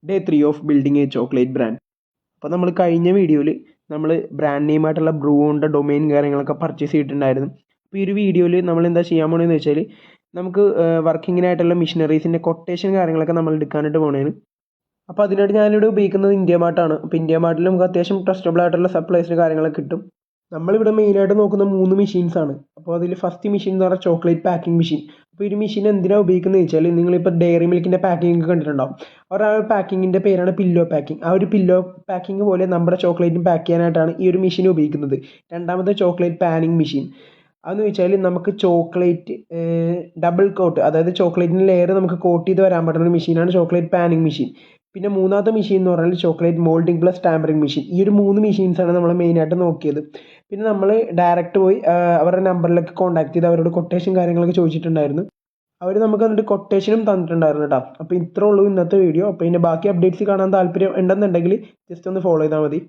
Day 3 of building A chocolate brand. അപ്പോൾ നമ്മൾ കഴിഞ്ഞ വീഡിയോയിൽ നമ്മൾ ബ്രാൻഡ് നെയിമായിട്ടുള്ള ബ്രൂവിൻ്റെ ഡൊമെയിൻ കാര്യങ്ങളൊക്കെ പർച്ചേസ് ചെയ്തിട്ടുണ്ടായിരുന്നു. അപ്പോൾ ഈ ഒരു വീഡിയോയിൽ നമ്മൾ എന്താ ചെയ്യാൻ പോകണമെന്ന് വെച്ചാൽ നമുക്ക് വർക്കിങ്ങിനായിട്ടുള്ള മിഷനറീസിൻ്റെ കൊട്ടേഷൻ കാര്യങ്ങളൊക്കെ നമ്മൾ എടുക്കാനായിട്ട് പോകണേന്. അപ്പോൾ അതിനായിട്ട് ഞാനിവിടെ ഉപയോഗിക്കുന്നത് ഇന്ത്യ മാർട്ടാണ്. അപ്പോൾ ഇന്ത്യ മാർട്ടിൽ നമുക്ക് അത്യാവശ്യം ട്രസ്റ്റബിൾ ആയിട്ടുള്ള സപ്ലൈസിന് കാര്യങ്ങളൊക്കെ കിട്ടും. നമ്മളിവിടെ മെയിനായിട്ട് നോക്കുന്ന 3 മെഷീൻസാണ്. അപ്പോൾ അതിൽ ഫസ്റ്റ് മെഷീൻ എന്ന് പറഞ്ഞാൽ ചോക്ലേറ്റ് പാക്കിംഗ് മെഷീൻ. അപ്പോൾ ഈ മെഷീൻ എന്തിനാണ് ഉപയോഗിക്കുന്നത് വെച്ചാൽ നിങ്ങളിപ്പോൾ ഡയറി മിൽക്കിൻ്റെ പാക്കിംഗ് ഒക്കെ കണ്ടിട്ടുണ്ടാവും. പാക്കിങ്ങിൻ്റെ പേരാണ് പില്ലോ പാക്കിംഗ്. ആ ഒരു പില്ലോ പാക്കിംഗ് പോലെ നമ്മുടെ ചോക്ലേറ്റും പാക്ക് ചെയ്യാനായിട്ടാണ് ഈ ഒരു മെഷീൻ ഉപയോഗിക്കുന്നത്. രണ്ടാമത്തെ ചോക്ലേറ്റ് പാനിങ് മെഷീൻ. അതെന്ന് വെച്ചാൽ നമുക്ക് ചോക്ലേറ്റ് ഡബിൾ കോട്ട്, അതായത് ചോക്ലേറ്റിൻ്റെ ലെയർ നമുക്ക് കോട്ട് ചെയ്ത് വരാൻ പറ്റുന്ന ഒരു മെഷീനാണ് ചോക്ലേറ്റ് പാനിങ് മെഷീൻ. പിന്നെ മൂന്നാമത്തെ മെഷീൻ എന്ന് പറഞ്ഞാൽ chocolate moulding plus tampering machine. ഈ ഒരു 3 മെഷീൻസാണ് നമ്മൾ മെയിനായിട്ട് നോക്കിയത്. പിന്നെ നമ്മൾ ഡയറക്റ്റ് പോയി അവരുടെ നമ്പറിലൊക്കെ കോൺടാക്ട് ചെയ്ത് അവരോട് കൊട്ടേഷൻ കാര്യങ്ങളൊക്കെ ചോദിച്ചിട്ടുണ്ടായിരുന്നു. അവർ നമുക്ക് എന്നിട്ട് കൊട്ടേഷനും തന്നിട്ടുണ്ടായിരുന്നു കേട്ടോ. അപ്പോൾ ഇത്രേ ഉള്ളൂ ഇന്നത്തെ വീഡിയോ. അപ്പോൾ ഇതിൻ്റെ ബാക്കി അപ്ഡേറ്റ്സ് കാണാൻ താല്പര്യം ഉണ്ടെന്നുണ്ടെങ്കിൽ ജസ്റ്റ് ഒന്ന് ഫോളോ ചെയ്താൽ മതി.